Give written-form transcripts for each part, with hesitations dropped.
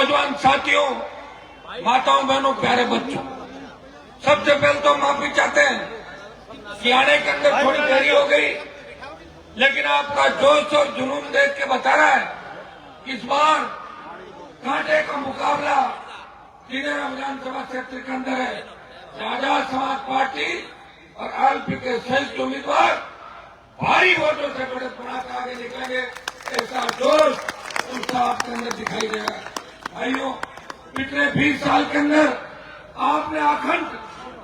नौजवान साथियों, माताओं, बहनों, प्यारे बच्चों, सबसे पहले तो माफी चाहते हैं कि आने के अंदर थोड़ी देरी हो गई, लेकिन आपका जोश और जुनून देख के बता रहा है कि इस बार कांटे का मुकाबला जिनेरा विधानसभा क्षेत्र के अंदर है। आजाद समाज पार्टी और आरएलपी के संयुक्त उम्मीदवार भारी वोटों से बड़े बढ़ाकर आगे निकलेंगे। ऐसा जोश उत्साह आपके अंदर दिखाई देगा। भाइयों, पिछले 20 साल के अंदर आपने अखंड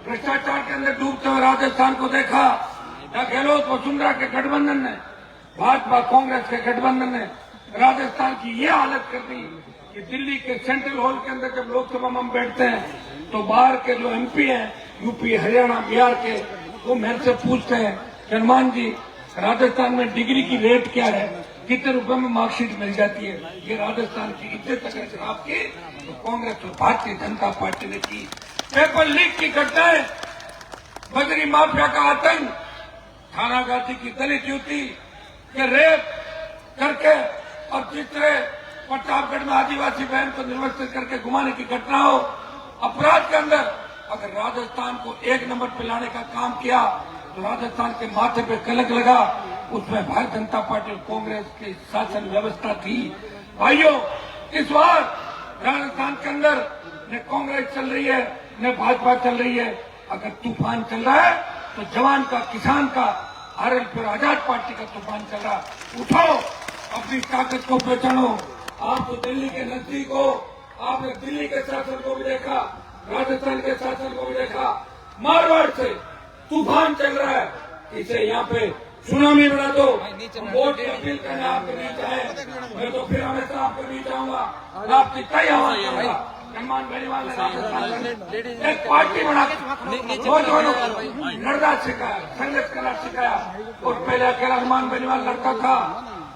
भ्रष्टाचार के अंदर डूबते हुए राजस्थान को देखा। या गहलोत वसुंधरा के गठबंधन ने, भाजपा कांग्रेस के गठबंधन ने राजस्थान की ये हालत कर दी कि दिल्ली के सेंट्रल हॉल के अंदर जब लोकसभा में हम बैठते हैं तो बाहर के जो एमपी हैं, यूपी, हरियाणा, बिहार के, वो मेरे से पूछते हैं कि हनुमान जी, राजस्थान में डिग्री की रेट क्या है, कितने रुपए में मार्कशीट मिल जाती है। ये राजस्थान की इज्जत अगर शराब की तो कांग्रेस और भारतीय जनता पार्टी ने की। पेपर लीक की घटनाएं, बजरी माफिया का आतंक, थाना गांधी की दलित युवती के रेप करके और जिस तरह प्रतापगढ़ में आदिवासी बहन को निर्वस्त्र करके घुमाने की घटना हो, अपराध के अंदर अगर राजस्थान को 1 नंबर पे लाने का काम किया तो राजस्थान के माथे पे कलंक लगा। उसमें भारतीय जनता पार्टी और कांग्रेस की शासन व्यवस्था थी। भाइयों, इस बार राजस्थान के अंदर न कांग्रेस चल रही है न भाजपा चल रही है। अगर तूफान चल रहा है तो जवान का, किसान का, आरएलपी और आजाद पार्टी का तूफान चल रहा। उठो, अपनी ताकत को पहचानो। आप तो दिल्ली के नजदीक हो, आपने दिल्ली के शासन को भी देखा, राजस्थान के शासन को भी देखा। मारवाड़ से तूफान चल रहा है, इसे यहाँ पे सुनामी बना दो। वोट की अपील करने आपके बीच आए, मैं तो फिर हमेशा आपके बीच आऊंगा, आपकी कई आवाज करूंगा। हनुमान बेनीवाल ने राजस्थान एक पार्टी बना नौजवानों को लड़ना सिखाया, संघर्ष करना सिखाया। और पहले अकेला हनुमान बेनीवाल लड़ता था,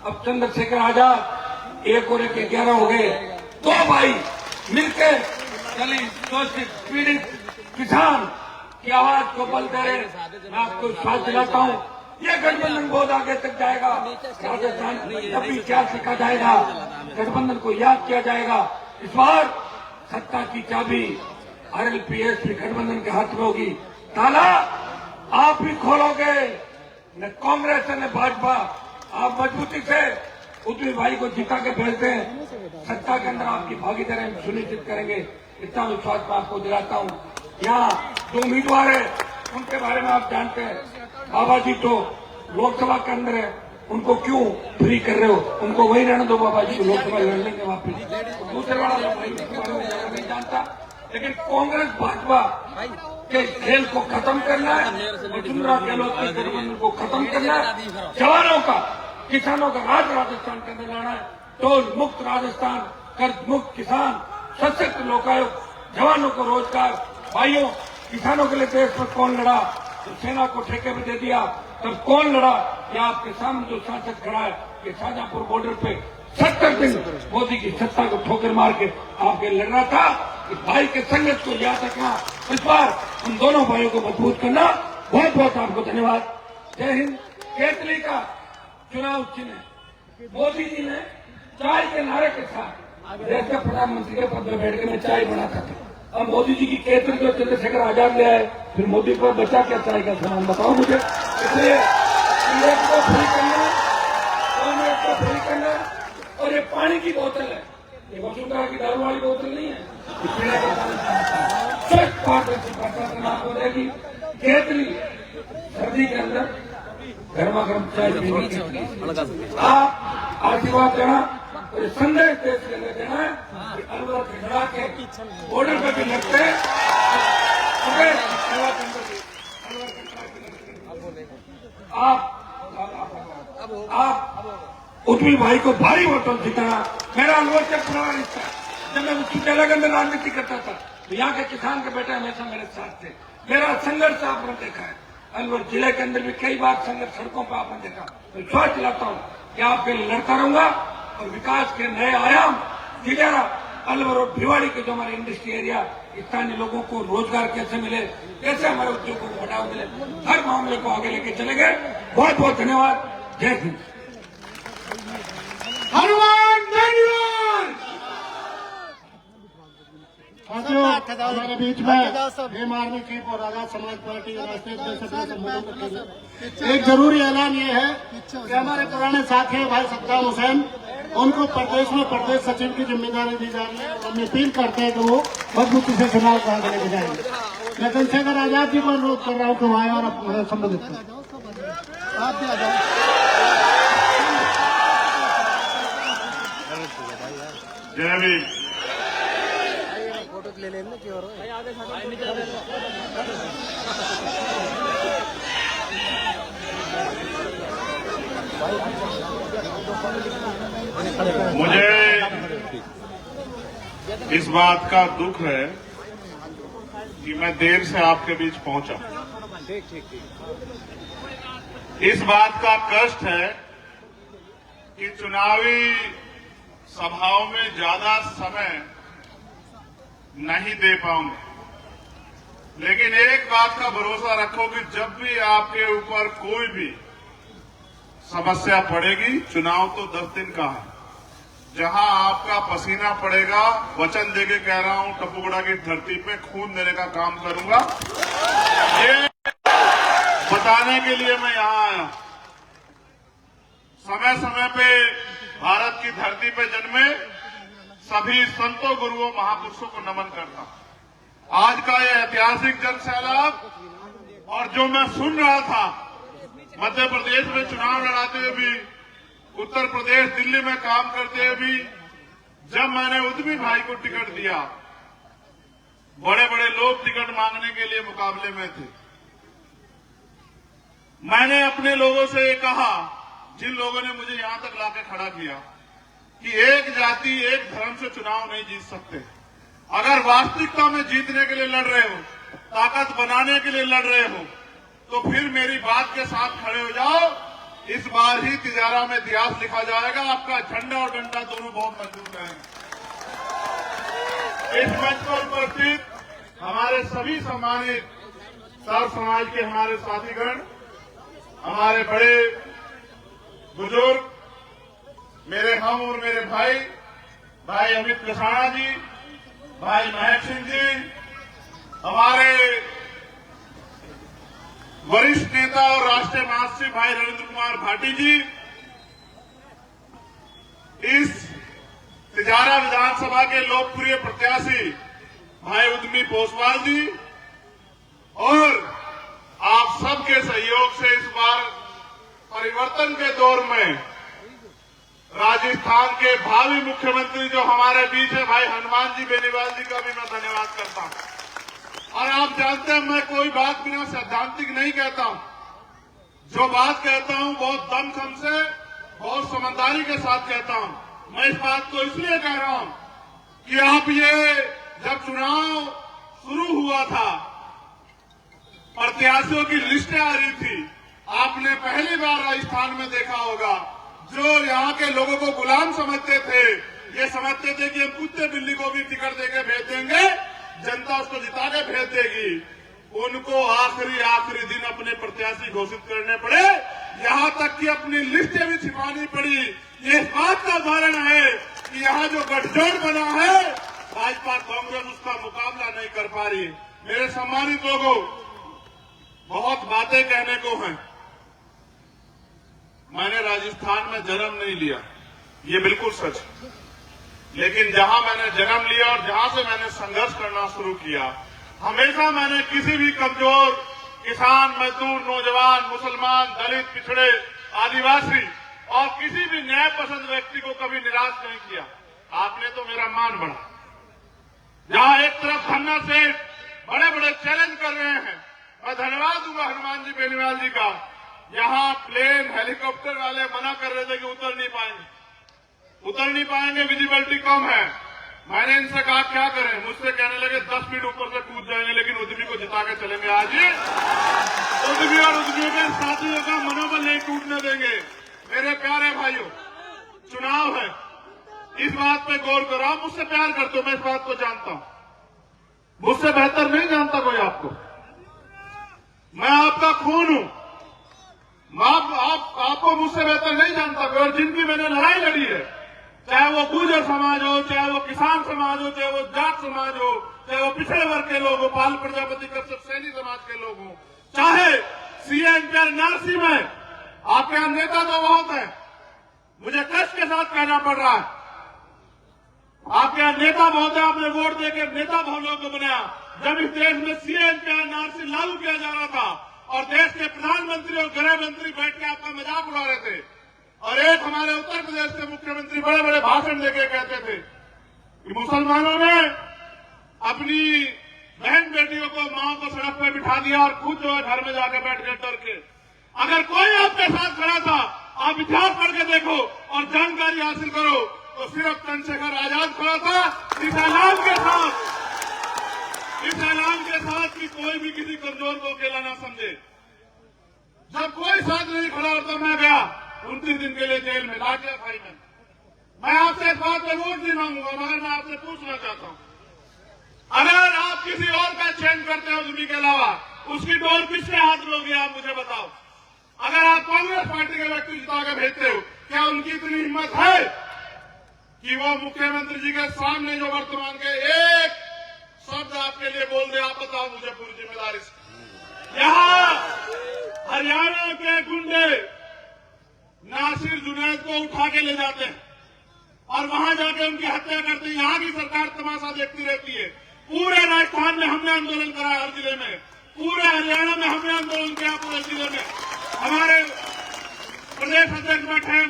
अब चंद्रशेखर आजाद 1 और 1 11 हो गए। 2 भाई मिलकर दलित, शोषित, पीड़ित किसान की आवाज को बल दे रहे। मैं आपको विश्वास दिलाता हूँ, ये गठबंधन बहुत आगे तक जाएगा। राजस्थान कभी क्या सीखा जाएगा, गठबंधन को याद किया जाएगा। इस बार सत्ता की चाबी आरएलपीएस गठबंधन के हाथ में होगी। ताला आप ही खोलोगे, न कांग्रेस न भाजपा। आप मजबूती से उद्वी भाई को जिता के भेजते हैं, सत्ता के अंदर आपकी भागीदारी हम सुनिश्चित करेंगे। इतना विश्वास मैं आपको दिलाता हूँ। यहाँ जो उम्मीदवार है उनके बारे में आप जानते हैं। बाबा जी तो लोकसभा के अंदर है, उनको क्यों फ्री कर रहे हो? उनको वही रहने दो, बाबा जी को लोकसभा लड़ लेंगे वापिस। दूसरे वाला भाई नहीं जानता, लेकिन कांग्रेस भाजपा के खेल को खत्म करना है, वसुंधरा गहलोत के गठबंधन को खत्म करना है, जवानों का, किसानों का राज राजस्थान के अंदर लाना है। टोल मुक्त राजस्थान, कर्ज मुक्त किसान, सशक्त लोकायुक्त, जवानों को रोजगार। भाइयों, किसानों के लिए देश में कौन लड़ा? तो सेना को ठेके में दे दिया, तब कौन लड़ा? या आपके सामने जो सांसद खड़ा है, ये शाहजहांपुर बॉर्डर पे 70 दिन मोदी की सत्ता को ठोकर मार के आपके लड़ रहा था। इस भाई के संघर्ष को याद रखना, इस बार उन दोनों भाइयों को मजबूत करना। बहुत बहुत आपको धन्यवाद। जय हिंद। केतली का चुनाव चिन्ह मोदी जी ने चाय के नारे के साथ देश के प्रधानमंत्री के पद में बैठ के मैं चाय बनाता था। अब मोदी जी की केतली जो चंद्रशेखर आजाद ले आए, फिर मोदी पर बचा क्या चाय का सामान, बताओ मुझे। इसलिए एक को फ्री करना, कांग्रेस को फ्री करना। और ये पानी की बोतल है, ये वसुंधरा की दारू वाली बोतल नहीं है, पीने का पानी स्वच्छ पारदर्शी आपको देगी। केतली सर्दी के अंदर गर्मा गर्म चाय पीनी। आप आशीर्वाद देना और संदेश देश के लिए देना है कि अलवर खड़ा के बॉर्डर पे भी लगते हैं। आप उद्वी भाई को भारी वोटों जिताना। मेरा अलवर से पुराना रिश्ता है, जब मैं उसकी अलग अंदर राजनीति करता था तो यहाँ के किसान के बेटे हमेशा मेरे साथ थे। मेरा संघर्ष आपने देखा है, अलवर जिले के अंदर भी कई बार संघर्ष सड़कों पर आपने देखा। मैं विश्वास दिलाता हूँ कि आपके लिए लड़ता रहूंगा और विकास के नए आयाम दिखेगा। अलवर और भिवाड़ी के जो हमारे इंडस्ट्री एरिया, स्थानीय लोगों को रोजगार कैसे मिले, कैसे हमारे उद्योगों को बढ़ावा मिले, हर मामले को आगे लेके चलेंगे। बहुत बहुत धन्यवाद। जय हिंद। हनुमान बेनीवाल। साथियों, हमारे बीच में भीम आर्मी चीफ और आजाद समाज पार्टी राष्ट्रीय अध्यक्ष एक जरूरी ऐलान ये है कि हमारे पुराने साथी भाई सद्दाम हुसैन, उनको प्रदेश में प्रदेश सचिव की जिम्मेदारी दी जा रही है। हम अपील करते हैं कि वो मजबूती से चुनाव कराने लेके जाएंगे। मैं चंद्रशेखर आजाद जी को अनुरोध कर रहा हूँ कि वो आए और संबोधित करें। आप भी आ जाओ। जय भीम। फोटो ले लेना क्यों मुझे इस बात का दुख है कि मैं देर से आपके बीच पहुंचा। इस बात का कष्ट है कि चुनावी सभाओं में ज्यादा समय नहीं दे पाऊंगा, लेकिन एक बात का भरोसा रखो कि जब भी आपके ऊपर कोई भी समस्या पड़ेगी, चुनाव तो 10 दिन का है, जहां आपका पसीना पड़ेगा, वचन देके कह रहा हूं, टपुगड़ा की धरती पे खून देने का काम करूंगा। ये बताने के लिए मैं यहां आया। समय समय पे भारत की धरती पे जन्मे सभी संतों, गुरुओं, महापुरुषों को नमन करता हूं। आज का ये ऐतिहासिक जन सैलाब और जो मैं सुन रहा था, मध्य प्रदेश में चुनाव लड़ाते हुए भी, उत्तर प्रदेश दिल्ली में काम करते हुए भी, जब मैंने उद्यमी भाई को टिकट दिया, बड़े बड़े लोग टिकट मांगने के लिए मुकाबले में थे। मैंने अपने लोगों से कहा, जिन लोगों ने मुझे यहां तक लाके खड़ा किया, कि एक जाति एक धर्म से चुनाव नहीं जीत सकते। अगर वास्तविकता में जीतने के लिए लड़ रहे हो, ताकत बनाने के लिए लड़ रहे हो, तो फिर मेरी बात के साथ खड़े हो जाओ। इस बार ही तिजारा में इतिहास लिखा जाएगा। आपका झंडा और डंडा दोनों बहुत मजबूत रहेंगे। इस मंच पर उपस्थित हमारे सभी सम्मानित सर्व समाज के हमारे साथीगण, हमारे बड़े बुजुर्ग, मेरे हम और मेरे भाई अमित कसाना जी, भाई महक सिंह जी, हमारे वरिष्ठ नेता और राष्ट्रीय महासचिव भाई नरेंद्र कुमार भाटी जी, इस तिजारा विधानसभा के लोकप्रिय प्रत्याशी भाई उद्यमी पोसवाल जी, और आप सबके सहयोग से इस बार परिवर्तन के दौर में राजस्थान के भावी मुख्यमंत्री जो हमारे बीच है, भाई हनुमान जी बेनीवाल जी का भी मैं धन्यवाद करता हूं। और आप जानते हैं, मैं कोई बात बिना सैद्धांतिक नहीं कहता हूं। जो बात कहता हूं बहुत दमखम से, बहुत समझदारी के साथ कहता हूं। मैं इस बात को इसलिए कह रहा हूं कि आप ये जब चुनाव शुरू हुआ था, प्रत्याशियों की लिस्टें आ रही थी, आपने पहली बार राजस्थान में देखा होगा, जो यहाँ के लोगों को गुलाम समझते थे, ये समझते थे कि हम कुत्ते बिल्ली को भी टिकट देके भेज देंगे, जनता उसको जिता के भेज देगी, उनको आखिरी दिन अपने प्रत्याशी घोषित करने पड़े, यहाँ तक कि अपनी लिस्टें भी छिपानी पड़ी। ये इस बात का उदाहरण है कि यहाँ जो गठजोड़ बना है, भाजपा कांग्रेस उसका मुकाबला नहीं कर पा रही। मेरे सम्मानित लोगों, बहुत बातें कहने को हैं। मैंने राजस्थान में जन्म नहीं लिया, ये बिल्कुल सच है, लेकिन जहां मैंने जन्म लिया और जहां से मैंने संघर्ष करना शुरू किया, हमेशा मैंने किसी भी कमजोर किसान, मजदूर, नौजवान, मुसलमान, दलित, पिछड़े, आदिवासी और किसी भी न्याय पसंद व्यक्ति को कभी निराश नहीं किया। आपने तो मेरा मान बढ़ा। जहां एक तरफ धन्ना से बड़े बड़े चैलेंज कर रहे हैं, मैं धन्यवाद दूंगा हनुमान जी बेनीवाल जी का। यहां प्लेन हेलीकॉप्टर वाले मना कर रहे थे कि उतर नहीं पाएंगे, विजिबिलिटी कम है। मैंने इनसे कहा क्या करें, मुझसे कहने लगे 10 फीट ऊपर से कूद जाएंगे, लेकिन उद्यमी को जिता के चलेंगे। आज ही उद्यमी और उद्यमियों के साथियों का मनोबल नहीं टूटने देंगे। मेरे प्यारे भाइयों, चुनाव है, इस बात पे गौर करो। आप मुझसे प्यार करते हो, मैं इस बात को जानता हूं, मुझसे बेहतर नहीं जानता कोई आपको। मैं आपका खून हूं, आपको मुझसे बेहतर नहीं जानता कोई। और जिनकी मैंने लड़ाई लड़ी है, चाहे वो गुर्जर समाज हो, चाहे वो किसान समाज हो, चाहे वो जाट समाज हो, चाहे वो पिछड़े वर्ग के लोग हो, पाल प्रजापति कश्यप सैनी समाज के लोग हो, चाहे CNPR NRC में आपके यहाँ नेता तो बहुत है, मुझे कष्ट के साथ कहना पड़ रहा है, आपके यहाँ नेता बहुत है, आपने वोट देकर नेता बहुत लोगों को बनाया। जब इस देश में CNPR NRC लागू किया जा रहा था और देश के प्रधानमंत्री और गृह मंत्री बैठ के आपका मजाक उड़ा रहे थे, और एक हमारे उत्तर प्रदेश के मुख्यमंत्री बड़े बड़े भाषण देके कहते थे कि मुसलमानों ने अपनी बहन बेटियों को, मां को सड़क पर बिठा दिया और खुद जो है घर में जाकर बैठ गए डर के। अगर कोई आपके साथ खड़ा था, आप इतिहास पढ़ के देखो और जानकारी हासिल करो, तो सिर्फ चंद्रशेखर आजाद खड़ा था इस ऐलान के साथ कि कोई भी किसी कमजोर को अकेला ना समझे। जब कोई साथ नहीं खड़ा होता, मैं गया 29 दिन के लिए जेल में, लाठियां खाई में। मैं आपसे इस बात पे वोट नहीं मांगूंगा, मगर मैं आपसे पूछना चाहता हूं, अगर आप किसी और का चयन करते हो उद्यमी के अलावा, उसकी डोर किसके हाथ लोगे आप मुझे बताओ। अगर आप कांग्रेस पार्टी के व्यक्ति जिता के भेजते हो, क्या उनकी इतनी हिम्मत है कि वो मुख्यमंत्री जी के सामने जो वर्तमान के एक शब्द आपके लिए बोल दे? आप बताओ मुझे पूरी जिम्मेदारी से। यहाँ हरियाणा के गुंडे नासिर जुनैद को उठा के ले जाते हैं और वहां जाके उनकी हत्या करते हैं। यहाँ की सरकार तमाशा देखती रहती है। पूरे राजस्थान में हमने आंदोलन कराया, हर जिले में, पूरे हरियाणा में हमने आंदोलन किया, पूरे जिले में हमारे प्रदेश अध्यक्ष बैठे हैं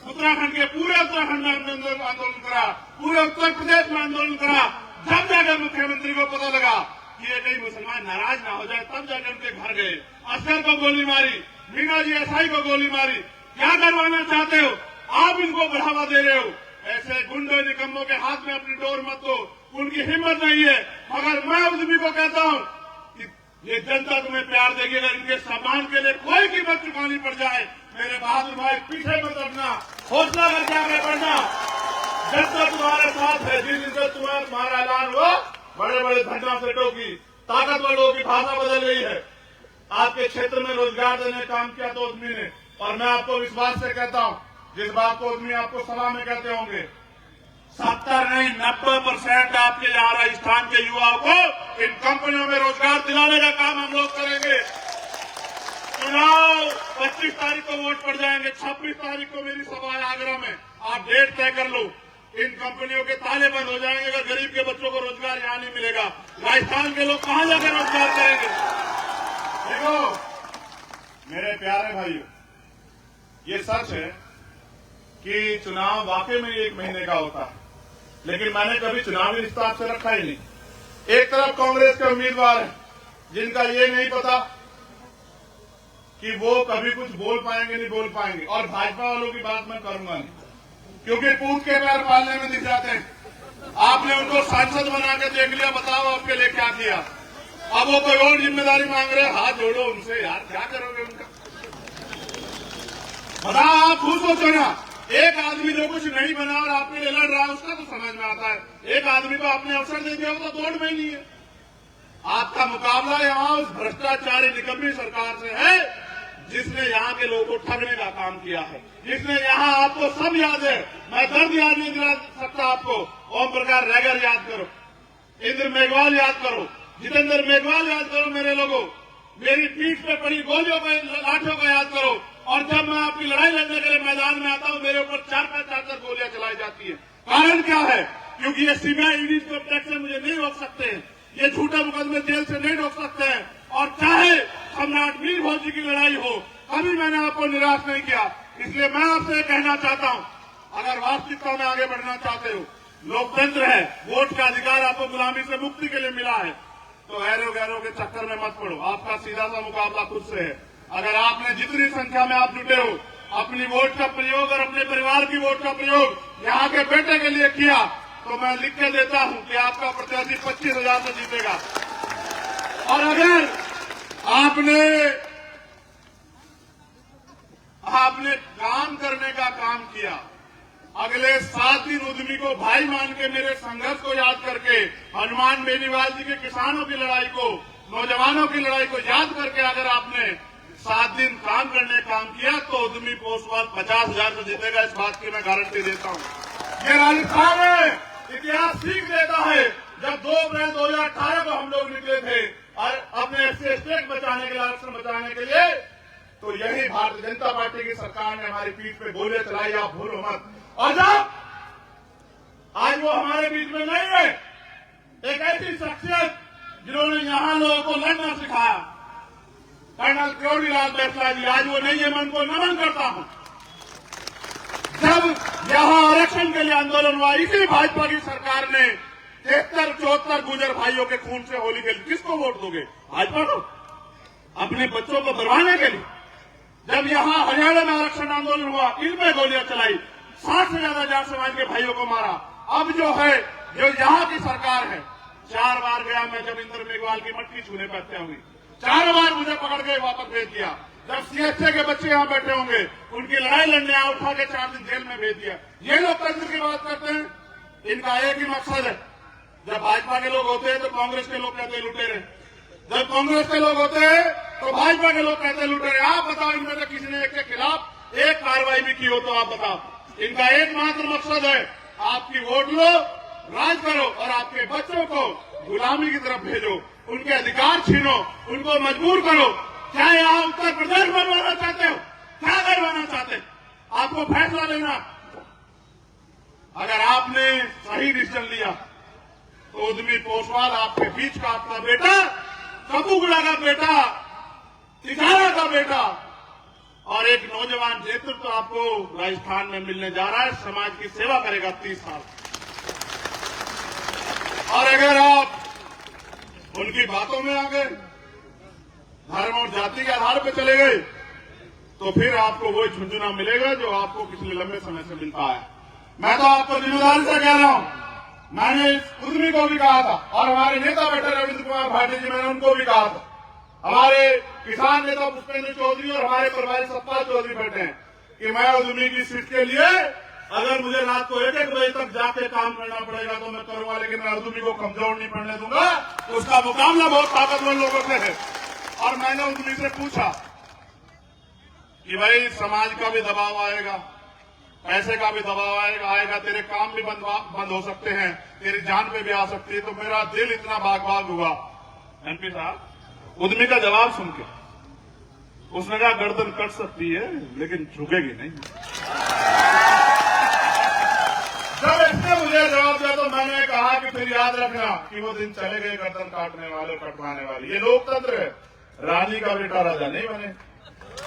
उत्तराखंड के, पूरे उत्तराखंड में हमने आंदोलन करा, पूरे उत्तर प्रदेश में आंदोलन करा। जब जाकर मुख्यमंत्री को पता लगा कि ये कहीं मुसलमान नाराज ना हो जाए, तब जाकर उनके घर गए, असगर को गोली मारी, मीना जी SI को गोली मारी। क्या करवाना चाहते हो आप? इनको बढ़ावा दे रहे हो। ऐसे गुंडे निकम्मों के हाथ में अपनी डोर मत दो, उनकी हिम्मत नहीं है। मगर मैं उद्यमी को कहता हूं कि ये जनता तुम्हें प्यार देगी, अगर इनके सम्मान के लिए कोई कीमत चुकानी पड़ जाए, मेरे बहादुर भाई पीछे मत हटना, हौसला करके आगे बढ़ना। जनता तुम्हारे साथ है। जिस दिन से तुम्हारा ऐलान हुआ, बड़े बड़े झंडा सेठों की, ताकतवर लोगों की भाषा बदल गई है। आपके क्षेत्र में रोजगार देने काम किया तो उद्यमी ने, और मैं आपको विश्वास से कहता हूं, जिस बात को उद्यमी आपको सभा में कहते होंगे, 70 नहीं 90% आपके यहाँ राजस्थान के युवाओं को इन कंपनियों में रोजगार दिलाने का काम हम लोग करेंगे। चुनाव 25 तारीख को वोट पड़ जाएंगे, 26 तारीख को मेरी सभा है आगरा में, आप डेट तय कर लो। इन कंपनियों के ताले बंद हो जाएंगे अगर गरीब के बच्चों को रोजगार यहाँ नहीं मिलेगा। राजस्थान के लोग कहां जाकर रोजगार करेंगे? देखो मेरे प्यारे भाइयों, ये सच है कि चुनाव वाकई में 1 महीने का होता है, लेकिन मैंने कभी चुनावी रिश्ता आपसे रखा ही नहीं। एक तरफ कांग्रेस के उम्मीदवार हैं जिनका ये नहीं पता कि वो कभी कुछ बोल पाएंगे नहीं बोल पाएंगे, और भाजपा वालों की बात मैं करूंगा नहीं, क्योंकि पूत के पैर पालने में दिख जाते हैं। आपने उनको सांसद बना के देख लिया, बताओ आपके लिए क्या किया। अब वो कोई और जिम्मेदारी मांग रहे हैं, हाथ जोड़ो उनसे यार, क्या करोगे उनका? बताओ, आप खुद सोचो ना। एक आदमी जो कुछ नहीं बना और आपके लिए लड़ रहा है, उसका तो समझ में आता है। एक आदमी को आपने अवसर दे दिया, वो तो दौड़ में ही नहीं है। आपका मुकाबला यहाँ उस भ्रष्टाचारी निकम्मी सरकार से है जिसने यहाँ के लोगों को ठगने का काम किया है, जिसने यहाँ, आपको सब याद है, मैं दर्द याद नहीं दिला सकता आपको। ओम प्रकाश रैगर याद करो, इंद्र मेघवाल याद करो, जितेंद्र मेघवाल याद करो, मेरे लोगों, मेरी पीठ पे पड़ी गोलियों को, लाठियों को याद करो। और जब मैं आपकी लड़ाई लड़ने के लिए मैदान में आता हूं, मेरे ऊपर 4-5 गोलियां चलाई जाती है। कारण क्या है? क्योंकि ये सीबीआई ईडी प्रोटेक्ट से मुझे नहीं रोक सकते हैं, ये झूठे मुकदमे जेल से नहीं रोक सकते हैं। और चाहे सम्राट वीर भोज जी की लड़ाई हो, कभी मैंने आपको निराश नहीं किया। इसलिए मैं आपसे कहना चाहता हूं, अगर वास्तविकता में आगे बढ़ना चाहते हो, लोकतंत्र है, वोट का अधिकार आपको गुलामी से मुक्ति के लिए मिला है, तो ऐरो गैरो के चक्कर में मत पड़ो। आपका सीधा सा मुकाबला खुद से है। अगर आपने जितनी संख्या में आप जुटे हो, अपनी वोट का प्रयोग और अपने परिवार की वोट का प्रयोग यहाँ के बेटे के लिए किया, तो मैं लिख के देता हूं कि आपका प्रत्याशी 25,000 से जीतेगा। और अगर आपने काम करने का काम किया, अगले 7 दिन उद्यमी को भाई मान के, मेरे संघर्ष को याद करके, हनुमान बेनीवाल जी के किसानों की लड़ाई को, नौजवानों की लड़ाई को याद करके अगर आपने 7 दिन काम करने काम किया तो उद्यमी पोस्टवाल 50,000 से जीतेगा, इस बात की मैं गारंटी देता हूं। ये राजस्थान में इतिहास सीख देता है। जब 2 अप्रैल 2018 को हम लोग निकले थे और अपने एससी स्टेट बचाने के लिए, आरक्षण बचाने के लिए, तो यही भारतीय जनता पार्टी की सरकार ने हमारी पीठ पे गोलियां चलाई, आप भूलो मत। और जब आज वो हमारे बीच में नहीं है, एक ऐसी शख्सियत जिन्होंने यहां लोगों को लड़ना सिखाया, कर्नल किरोड़ीलाल बैसला जी, आज वो नहीं है, मैं उनको नमन करता हूं। जब यहां आरक्षण के लिए आंदोलन हुआ, इसी भाजपा की सरकार ने 73-74 गुजर भाइयों के खून से होली खेली। किसको वोट दोगे? भाजपा को? अपने बच्चों को बरवाने के लिए? जब यहां हरियाणा में आरक्षण आंदोलन हुआ, इनमें गोलियां चलाई, 60 से ज्यादा जाट समाज के भाइयों को मारा। अब जो है, जो यहां की सरकार है, 4 बार गया मैं, जब इंद्र मेघवाल की मटकी छूने पर हत्या हुई, 4 बार मुझे पकड़ के वापस भेज दिया। जब सीएचए के बच्चे यहां बैठे होंगे, उनकी लड़ाई लड़ने आया, उठा के 4 दिन जेल में भेज दिया। ये लोग तंत्र की बात करते हैं, इनका एक ही मकसद है। जब भाजपा के लोग होते हैं तो कांग्रेस के लोग कहते हैं लुटेरे, जब कांग्रेस के लोग होते हैं तो भाजपा के लोग कहते हैं लुटेरे। आप बताओ, इनमें से किसी ने एक के खिलाफ एक कार्रवाई भी की हो तो आप बताओ। इनका एकमात्र मकसद है, आपकी वोट लो, राज करो और आपके बच्चों को गुलामी की तरफ भेजो, उनके अधिकार छीनो, उनको मजबूर करो। क्या यहां उत्तर प्रदेश बनवाना चाहते हो? क्या करवाना चाहते? आपको फैसला लेना। अगर आपने सही डिसीजन लिया तो उद्यमी पोस्टवाल आपके बीच का आपका बेटा, कपूगुड़ा का बेटा, तिजारा का बेटा और एक नौजवान नेतृत्व आपको राजस्थान में मिलने जा रहा है। समाज की सेवा करेगा 30 साल। और अगर आप उनकी बातों में आ गए, धर्म और जाति के आधार पर चले गए, तो फिर आपको वही झुंझुना मिलेगा जो आपको पिछले लंबे समय से मिलता है। मैं तो आपको जिम्मेदारी से कह रहा हूं, मैंने उद्यमी को भी कहा था और हमारे नेता बैठे रविंद्र कुमार भाटी जी, मैंने उनको भी कहा था, हमारे किसान नेता पुष्पेंद्र चौधरी और हमारे प्रभारी सतपाल चौधरी बैठे हैं, कि मैं उद्यमी की सीट के लिए अगर मुझे रात को 1-1 बजे तक जाके काम करना पड़ेगा तो मैं करूंगा, लेकिन मैं उद्यमी को कमजोर नहीं पड़ने दूंगा। उसका मुकाबला बहुत ताकतवर लोगों से है। और मैंने उद्यमी से पूछा कि भाई समाज का भी दबाव आएगा, पैसे का भी दबाव आएगा, तेरे काम भी बंद हो सकते हैं, तेरी जान पे भी आ सकती है। तो मेरा दिल इतना बाग-बाग हुआ। एमपी साहब, उद्यमी का जवाब सुन के उसने कहा गर्दन कट सकती है लेकिन झुकेगी नहीं। जब इसने मुझे जवाब दिया तो मैंने कहा कि फिर याद रखना कि वो दिन चले गए गर्दन काटने वाले, कटवाने वाले। ये लोकतंत्र है। रानी का बेटा राजा नहीं बने।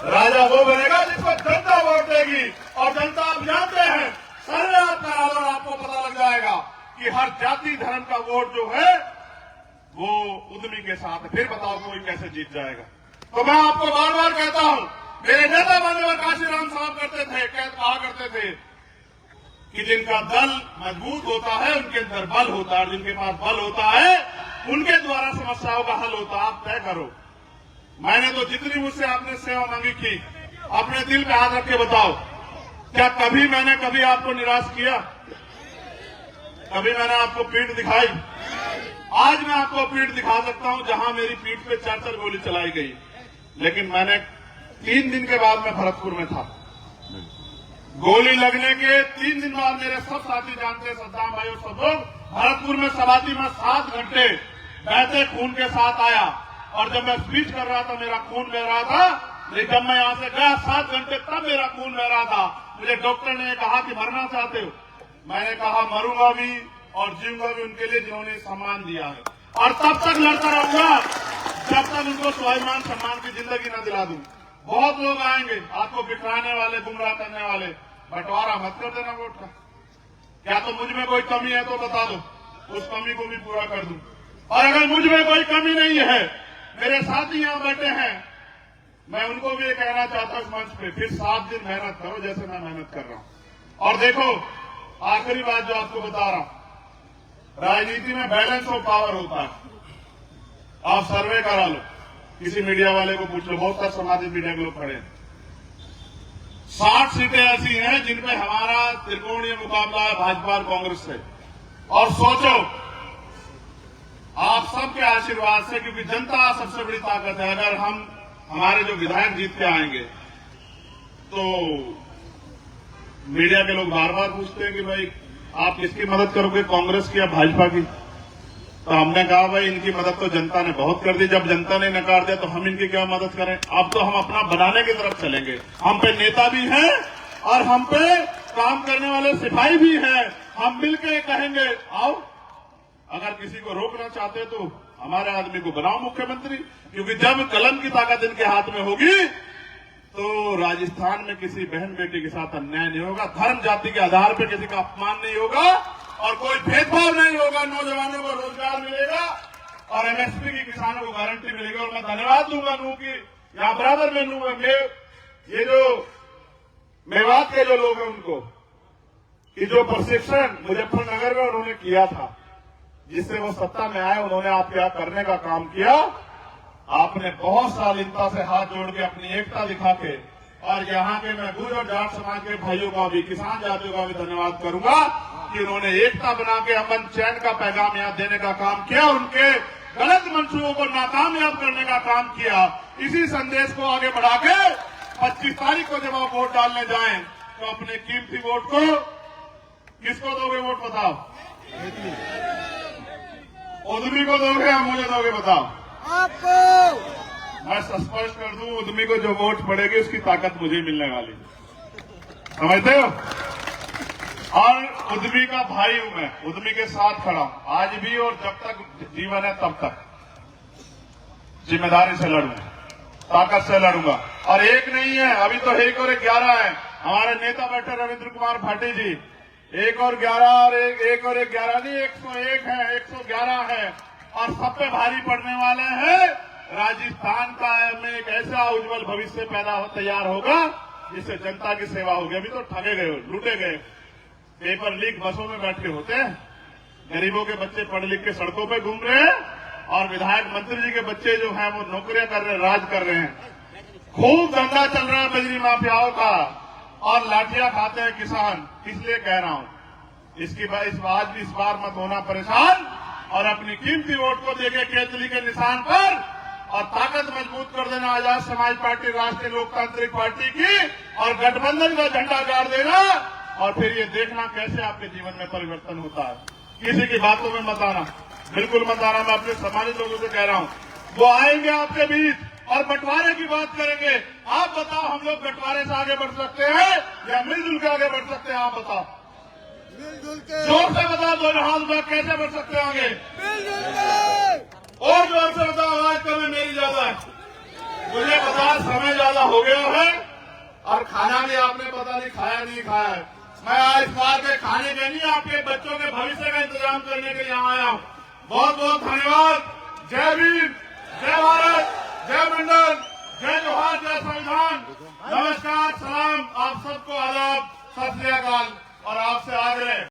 राजा वो बनेगा जिसको जनता वोट देगी। और जनता आप जानते हैं, सर्वे आप करा लो, आपको पता लग जाएगा कि हर जाति धर्म का वोट जो है वो उद्यमी के साथ है। फिर बताओ कोई कैसे जीत जाएगा? तो मैं आपको बार बार कहता हूं, मेरे नेता माननीय काशीराम साहब कहा करते थे कि जिनका दल मजबूत होता है उनके अंदर बल होता है, और जिनके पास बल होता है उनके द्वारा समस्याओं का हल होता है। आप तय करो। मैंने तो जितनी मुझसे आपने सेवा मांगी की, अपने दिल पे हाथ रख के बताओ, क्या कभी मैंने आपको निराश किया? कभी मैंने आपको पीठ दिखाई? आज मैं आपको पीठ दिखा सकता हूं जहां मेरी पीठ पे 4-4 गोली चलाई गई, लेकिन मैंने 3 दिन के बाद मैं भरतपुर में था। गोली लगने के 3 दिन बाद मेरे सब साथी जानते हैं, सद्दाम भाई और सब लोग, भरतपुर में सबाती में 7 घंटे बहते खून के साथ आया। और जब मैं स्पीच कर रहा था मेरा खून बह रहा था, लेकिन जब मैं यहां से गया 7 घंटे तब मेरा खून बह रहा था। मुझे डॉक्टर ने कहा कि मरना चाहते हो? मैंने कहा मरूंगा भी और जीऊंगा भी उनके लिए जिन्होंने सम्मान दिया है, और तब तक लड़ता रहूंगा जब तक उनको स्वाभिमान सम्मान की जिंदगी न दिला दूं। बहुत लोग आएंगे आपको बिखराने वाले, गुमराह करने वाले, बंटवारा मत कर देना वोट का। क्या तो मुझ में कोई कमी है तो बता दो, उस कमी को भी पूरा कर दूं। और अगर मुझ में कोई कमी नहीं है, मेरे साथी यहां बैठे हैं, मैं उनको भी ये कहना चाहता हूं इस मंच पे, फिर 7 दिन मेहनत करो जैसे मैं मेहनत कर रहा हूं। और देखो, आखिरी बात जो आपको बता रहा हूं, राजनीति में बैलेंस ऑफ पावर होता है। आप सर्वे करा लो, किसी मीडिया वाले को पूछ लो, बहुत सारे सामाजिक मीडिया के लोग खड़े हैं। 60 सीटें ऐसी हैं जिनमें हमारा त्रिकोणीय मुकाबला है भाजपा और कांग्रेस से। और सोचो, आप सबके आशीर्वाद से, क्योंकि जनता सबसे बड़ी ताकत है, अगर हम हमारे जो विधायक जीत के आएंगे तो मीडिया के लोग बार बार पूछते हैं कि भाई आप किसकी मदद करोगे, कांग्रेस की या भाजपा की। तो हमने कहा भाई इनकी मदद तो जनता ने बहुत कर दी, जब जनता ने नकार दिया तो हम इनकी क्या मदद करें। अब तो हम अपना बनाने की तरफ चलेंगे। हम पे नेता भी हैं और हम पे काम करने वाले सिपाही भी हैं। हम मिलकर कहेंगे आओ, अगर किसी को रोकना चाहते तो हमारे आदमी को बनाओ मुख्यमंत्री, क्योंकि जब कलम की ताकत इनके हाथ में होगी तो राजस्थान में किसी बहन बेटी के साथ अन्याय नहीं होगा, धर्म जाति के आधार पर किसी का अपमान नहीं होगा और कोई भेदभाव नहीं होगा। नौजवानों को रोजगार मिलेगा और एमएसपी की किसानों को गारंटी मिलेगी। और मैं धन्यवाद दूंगा नू की यहां बराबर में नू ये जो मेवात के जो लोग हैं उनको कि जो प्रशिक्षण मुजफ्फरनगर में उन्होंने किया था, जिससे वो सत्ता में आए, उन्होंने आपके यहां करने का काम किया। आपने बहुत शालीनता से हाथ जोड़ के अपनी एकता दिखा के, और यहाँ के मैं गुर्जर और जाट समाज के भाइयों का भी, किसान जातियों का भी धन्यवाद करूंगा कि उन्होंने एकता बना के अमन चैन का पैगाम यहाँ देने का काम किया, उनके गलत मंसूबों को नाकामयाब करने का काम किया। इसी संदेश को आगे बढ़ा के 25 तारीख को जब आप वोट डालने जाएं तो अपने कीमती वोट को किसको दोगे? वोट बताओ। उद्यमी को दोगे या मुझे दोगे? बताओ आपको। मैं स्पष्ट कर दूं, उद्यमी को जो वोट पड़ेगी उसकी ताकत मुझे मिलने वाली, समझते हो? और उद्यमी का भाई हूं मैं, उद्यमी के साथ खड़ा हूं आज भी, और जब तक जीवन है तब तक जिम्मेदारी से लड़ूंगा, ताकत से लड़ूंगा। और एक नहीं है, अभी तो 1 और 11 है। हमारे नेता बैठे रविंद्र कुमार भाटी जी, 1 और 11 और 1 और 11 नहीं, 101 है, 111 है, और सब पे भारी पड़ने वाले हैं। राजस्थान का में एक ऐसा उज्जवल भविष्य तैयार होगा जिससे जनता की सेवा होगी। अभी तो ठगे गए, लूटे गए, पेपर लीक बसों में बैठ के होते हैं, गरीबों के बच्चे पढ़ लिख के सड़कों पे घूम रहे हैं, और विधायक मंत्री जी के बच्चे जो हैं वो नौकरियां कर रहे हैं, राज कर रहे हैं। खूब धंधा चल रहा है बजरी माफियाओं का, और लाठियां खाते हैं किसान। इसलिए कह रहा हूं, इस बार मत होना परेशान, और अपनी कीमती वोट को देके केतली के निशान पर और ताकत मजबूत कर देना आजाद समाज पार्टी, राष्ट्रीय लोकतांत्रिक पार्टी की, और गठबंधन का झंडा गाड़ देना, और फिर ये देखना कैसे आपके जीवन में परिवर्तन होता है। किसी की बातों में मत आना, बिल्कुल मत आना। मैं अपने सम्मानित लोगों से कह रहा हूं, वो आएंगे आपके बीच और बंटवारे की बात करेंगे। आप बताओ, हम लोग बंटवारे से आगे बढ़ सकते हैं या मिलजुल के आगे बढ़ सकते हैं? आप बताओ, मिलजुल के। जोर से बताओ, दोनों हाथ में कैसे बढ़ सकते हैं आगे? मिलजुल के। और जोर से बताओ, आवाज कम है मेरी ज्यादा है? मुझे पता समय ज्यादा हो गया है, और खाना भी आपने पता नहीं खाया नहीं खाया है। मैं आज बार के खाने के नहीं, आपके बच्चों के भविष्य का इंतजाम करने के लिए यहाँ आया हूँ। बहुत बहुत धन्यवाद। जय भीम, जय भारत, जय मंडल, जय जोहार, जय संविधान। नमस्कार, सलाम, आप सबको आदाब, सत श्री अकाल। और आपसे आग्रह